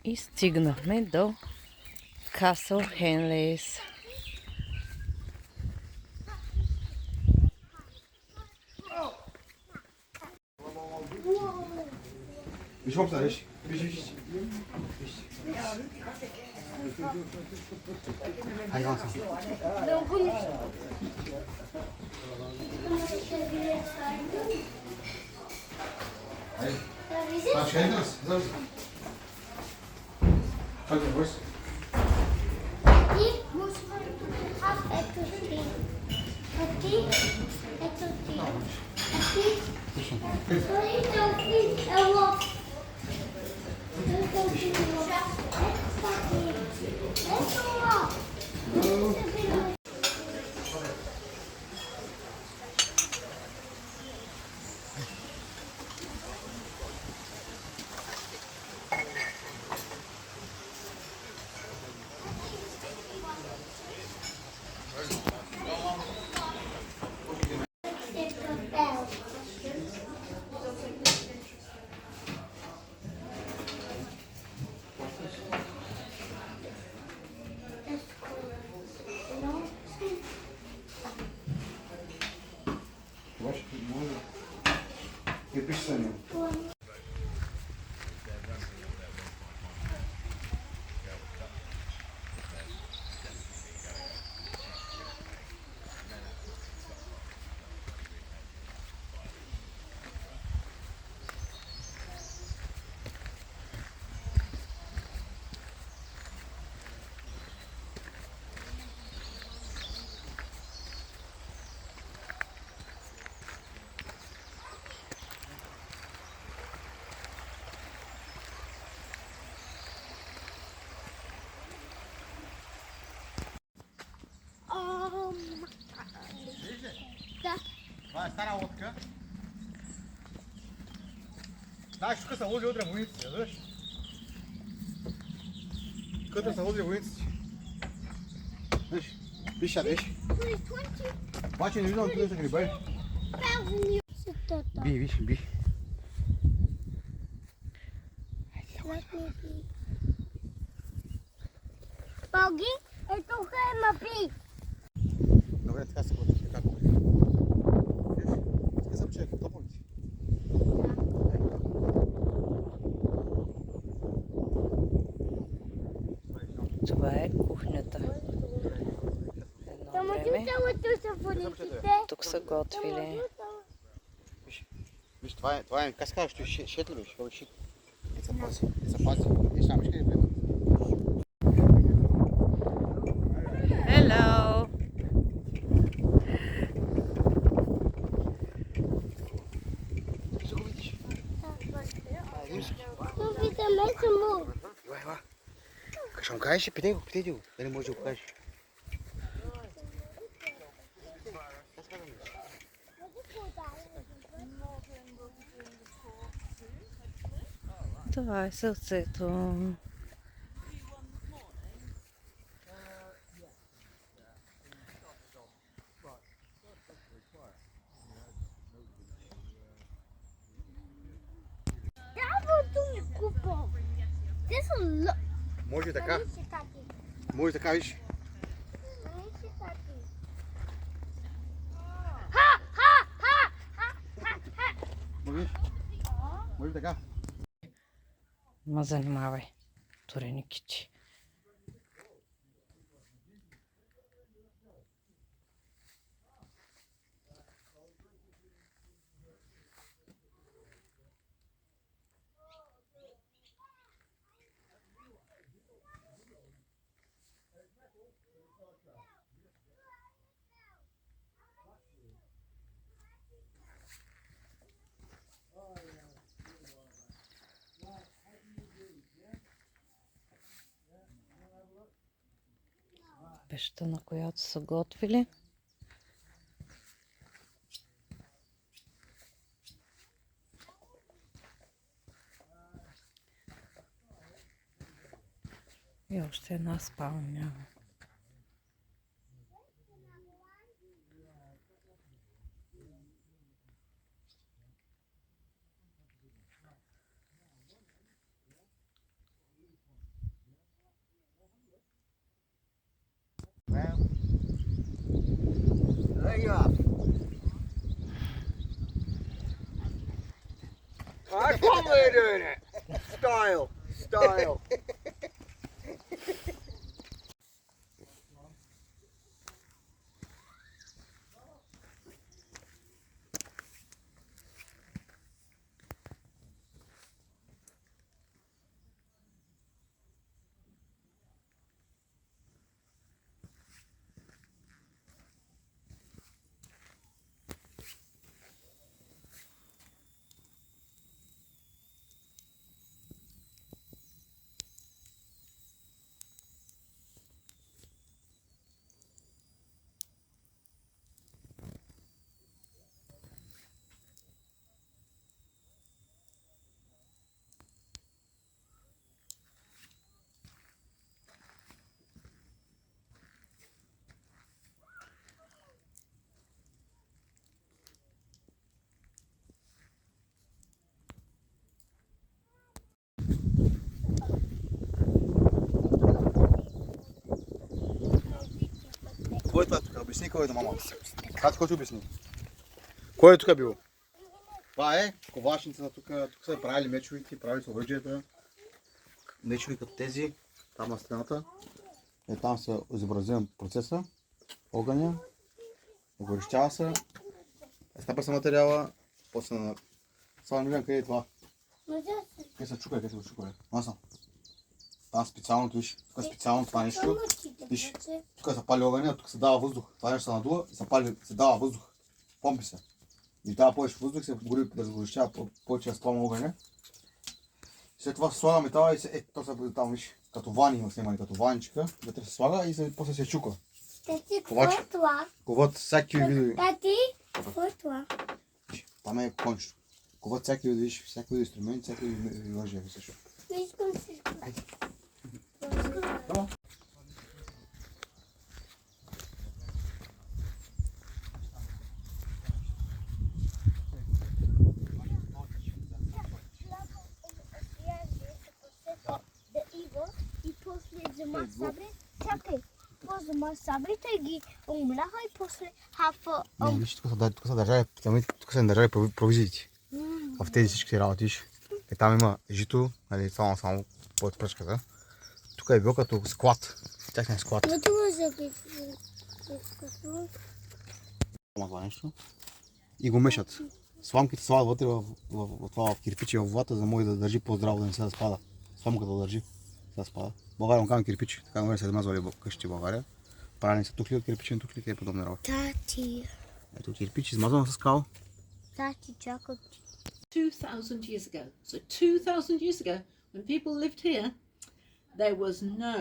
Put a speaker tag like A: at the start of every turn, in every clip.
A: И стигнахме до Касъл Хенлейс.
B: Виж опса, виж. Виж. Хайван съм. Значи, хайде нас. Завърши. Хайде, върши. И пише са него. Това е стара лодка. Знаеш, тук са лодили утре войниците, виж? Тук са лодили войниците. Виж, виж, виж. Обаче не виждам къде са гриба. Би, виж, би.
C: Боги, ето хема би.
B: Добре, така се ходи. Така го. Виж, не съм че топло ли?
A: Това е кухнята. Едно време тук са готвили.
B: Виж, това е, как се казва, ще шет ли беше? Шет. Не се пази, не се пази. Виж, там, виж къде влезе.
A: Hello!
B: Ще го видиш.
C: Питаме само.
B: Ела. Ще му кажеш, питай го. Дали може да го кажеш.
A: Това е сърцето.
B: Може така. Може така, виж. Може така.
A: Ма занимавай. Туреникичи. Пеща, на която са готвили. И още една спалня.
B: That's one way of doing it. Style. Style. Кой е това тук? Обясни кой е на мама. Как ти обясни? Кой е тук бил? Това е ковашницата тук. Тук са правили мечовики, правили са оръжията. Мечови като тези, там на стената. Е, там са изобразен процеса, огъня, огорещява се, стапа се материала, после на... Само не гледам къде е това. Къде се чука, Маса. Там специалното, виж, тук е специално това нещо. Виж, тук се пали огъня, тук се дава въздух. Това нещо се надува и се дава въздух. Помпи се. И дава повече въздух, се гори да загорещява повече да спалма огъня. След това се слага метала и се, то се бъде там, виж, като вани има снимани, като ваничка, вътре се слага и после се чука.
C: Тати, какво е това?
B: Коват всякакви видове.
C: Тати, какво е това?
B: Там е кончето. Коват всякакви видове, виж, всякакви видове инструменти, всякакви видове оръжия също.
C: Не искам всичко.
B: Айде.
C: Взема сабрите и ги умляха и после хафа...
B: Не, виж, тук са държали провизиите. В тези всички работи, виж. Там има жито, нали, само под пръчката. Тук е бил като склад. Тяхния склад. Това нещо. И го мешат. Сламките слагат вътре в кирпичи в водата, за да може да държи по-здраво, да не се разпада. Сламката да държи, да спада. В България му казвам кирпичи, така много се замазвали къщи в България. Правени са тухли от кирпичен тухли и подобни работи.
C: Тати.
B: Ето кирпич, измазвам с кал.
C: Тати, чакай.
D: 2,000 years ago. So 2,000 years ago, when people lived here, there was no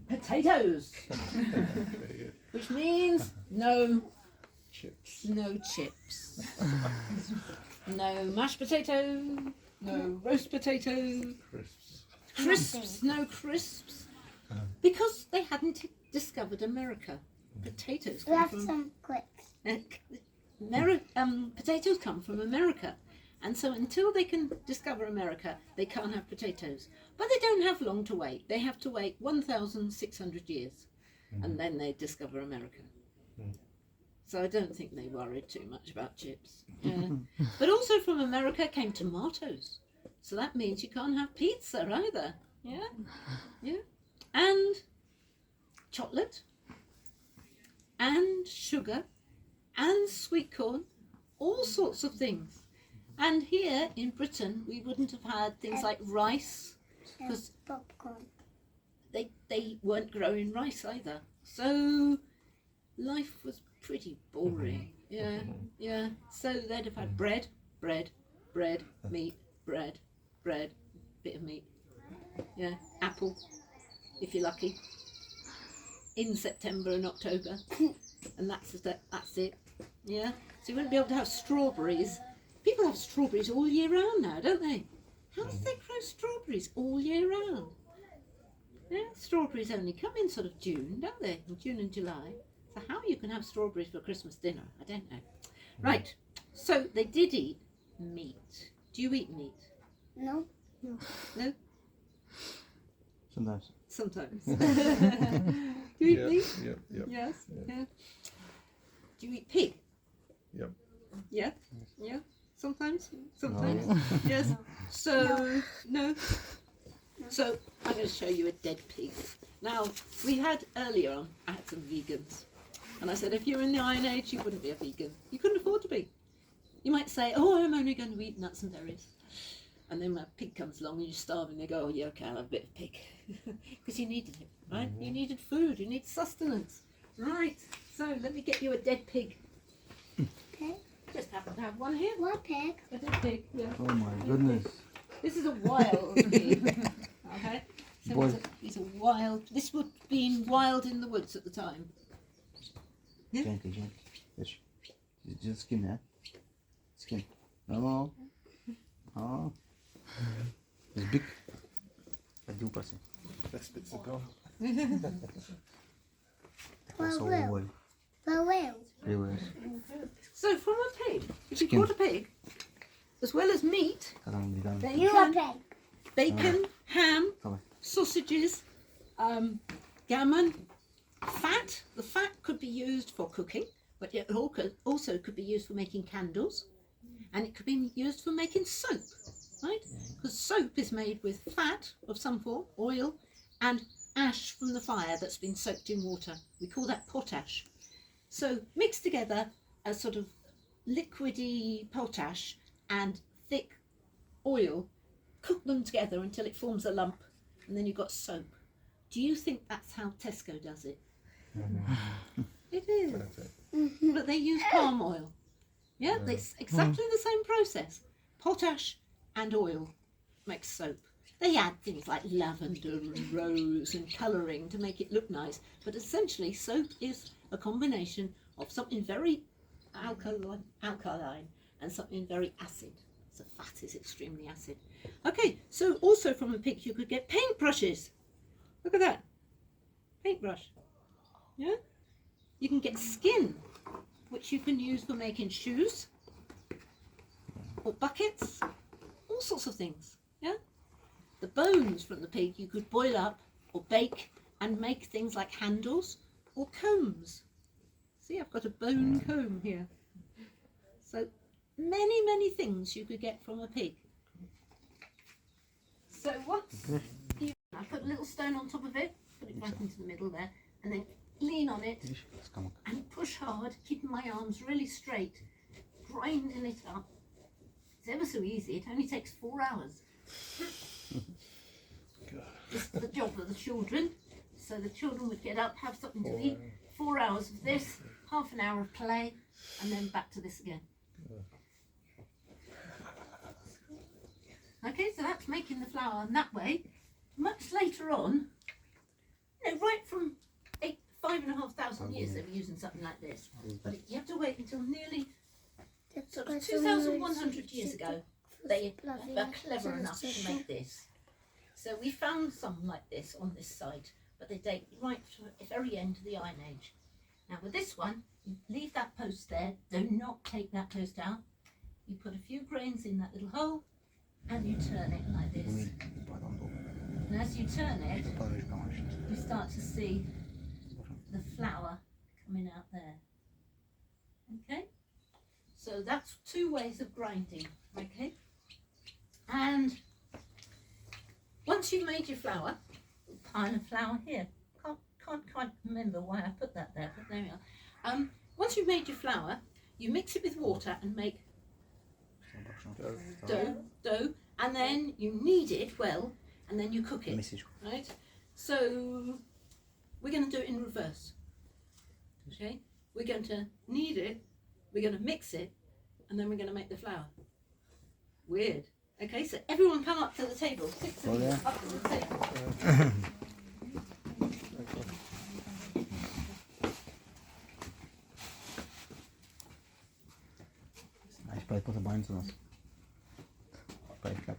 D: potatoes, which means no chips, no mashed potato, no roast potato, crisps, no crisps, because they hadn't discovered America. Potatoes
C: We
D: come
C: have
D: from
C: some clips.
D: potatoes come from America, and so until they can discover America, they can't have potatoes. But they don't have long to wait. They have to wait 1,600 years, and then they discover America. So I don't think they worried too much about chips. Yeah. But also from America came tomatoes, so that means you can't have pizza either. Yeah, yeah, and chocolate. And sugar, and sweet corn, all sorts of things. And here in Britain, we wouldn't have had things like rice, because
C: Popcorn.
D: they weren't growing rice either. So life was pretty boring. Yeah, yeah. So they'd have had bread, meat, bread, bit of meat. Yeah, apple, if you're lucky. In September and October, and that's it. Yeah, so you wouldn't be able to have strawberries. People have strawberries all year round now, don't they? How do they grow strawberries all year round? Yeah, strawberries only come in sort of June, don't they? In June and July. So how you can have strawberries for Christmas dinner, I don't know. Right, so they did eat meat. Do you eat meat?
C: No.
D: No?
B: Sometimes.
D: Sometimes. Do you eat meat?
E: Yep.
D: Yes. Yeah. Do you eat pig?
B: Yep.
D: Yeah? Yeah? Sometimes? Sometimes? Yes. So, no? So, I'm going to show you a dead pig. Now, we had earlier on, I had some vegans. And I said, if you're in the Iron Age, you wouldn't be a vegan. You couldn't afford to be. You might say, oh, I'm only going to eat nuts and berries. And then when a pig comes along and you're starving, they go, oh, yeah, okay, I'll have a bit of pig. Because you needed it, right? You needed food, you need sustenance. Right, so let me get you a dead pig.
C: Pig?
D: Just happen to have one here.
C: What pig?
D: A dead pig, yeah.
B: Oh my goodness.
D: This is a wild pig. Okay? So he's a wild, this would have been wild in the woods at the time. Yeah?
B: Gently, gently. Just skin, yeah? Skin. No. Oh. It's big. Один процент.
D: So from a pig, if you caught a pig, as well as meat,
C: You a pig.
D: bacon, ham, sausages, gammon, fat. The fat could be used for cooking, but it also could be used for making candles, and it could be used for making soap, right? Because soap is made with fat of some form, oil, and ash from the fire that's been soaked in water. We call that potash. So mix together a sort of liquidy potash and thick oil, cook them together until it forms a lump, and then you've got soap. Do you think that's how Tesco does it? It is. But they use palm oil. Yeah, it's exactly the same process. Potash and oil makes soap. They add things like lavender and rose and colouring to make it look nice, but essentially soap is a combination of something very alkaline and something very acid. So fat is extremely acid. Okay, so also from a pig you could get paintbrushes. Look at that. Paintbrush. Yeah? You can get skin, which you can use for making shoes or buckets, all sorts of things. Yeah? The bones from the pig you could boil up or bake and make things like handles or combs. See, I've got a bone comb here. So many, many things you could get from a pig. So once I put a little stone on top of it, put it back into the middle there, and then lean on it and push hard, keeping my arms really straight, grinding it up. It's ever so easy, it only takes 4 hours. This is the job of the children. So the children would get up, have something to eat, 4 hours of this, half an hour of play, and then back to this again. Okay, so that's making the flour, and that way, much later on, you know, right from 5,500 years they were using something like this. But you have to wait until nearly sort of 2,100 years ago they were clever enough to make this. So we found some like this on this site, but they date right to the very end of the Iron Age. Now with this one, you leave that post there, do not take that post out. You put a few grains in that little hole and you turn it like this. And as you turn it, you start to see the flour coming out there. Okay? So that's 2 ways of grinding, okay? And once you've made your flour, a pile of flour here. Can't quite remember why I put that there, but there we are. Once you've made your flour, you mix it with water and make dough, and then you knead it well, and then you cook it, right? So we're going to do it in reverse. Okay, we're going to knead it, we're going to mix it, and then we're going to make the flour. Weird. Okay, so everyone come up to the table. 6 of you up to the table.
B: Vai pôr banho no nosso. Vai ficar.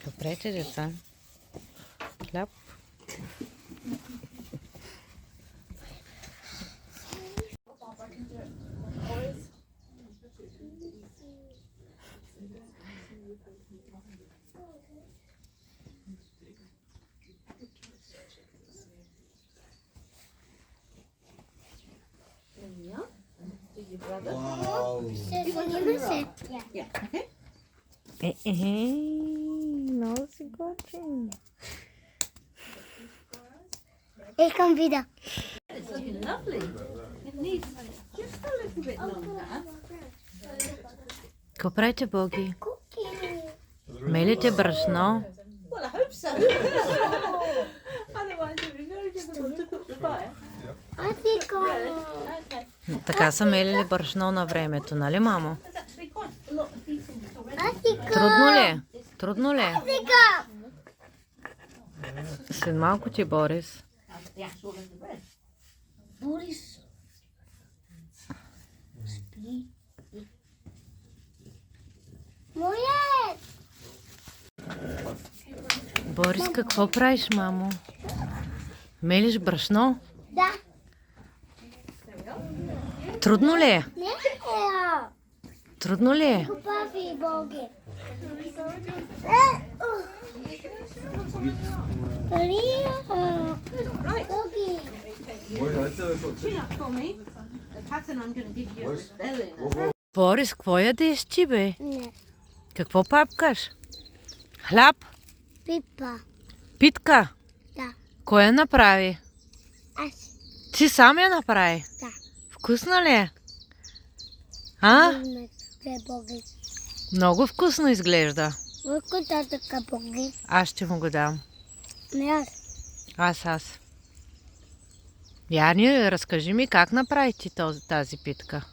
A: Dobre, deca. Klap.
B: Вау!
C: Се снима се.
D: Yeah, okay.
A: Много си готин.
C: Искам вида.
D: It's looking lovely. It needs just a little bit longer.
A: Какво правите, Боги?
C: Куки.
A: Мелите брашно?
D: Well, I hope so. Otherwise, it would be very difficult to cook the fire.
C: Аз искам.
D: Okay.
A: Така са мелили брашно на времето, нали, мамо?
D: There's actually quite a lot of these things already.
C: Аз искам.
A: Трудно ли е? Трудно ли е?
C: Аз искам.
A: След малко ти, Борис.
D: The actual in the bread.
C: Борис. Спи. Моят.
A: Борис, какво правиш, мамо? Мелиш брашно?
C: Да.
A: Трудно ли е?
C: Не.
A: Трудно ли е?
C: Папи, Боги. Боги.
D: Chin up for me. The pattern I'm going to give you is spelling.
A: Борис, какво ядеш ти, бе?
C: Не.
A: Какво папкаш? Хляб?
C: Пипа.
A: Питка?
C: Да.
A: Кой я направи?
C: Аз.
A: Ти сам я направи?
C: Да.
A: Вкусна ли е? А?
C: Две Боги.
A: Много вкусно изглежда.
C: Откуда така Боги?
A: Аз ще му го дам.
C: Не аз.
A: Аз. Яни, разкажи ми как направи ти тази питка.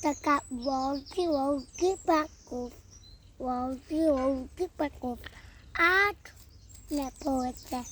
C: Така Боги паков. Боги паков. Не повече.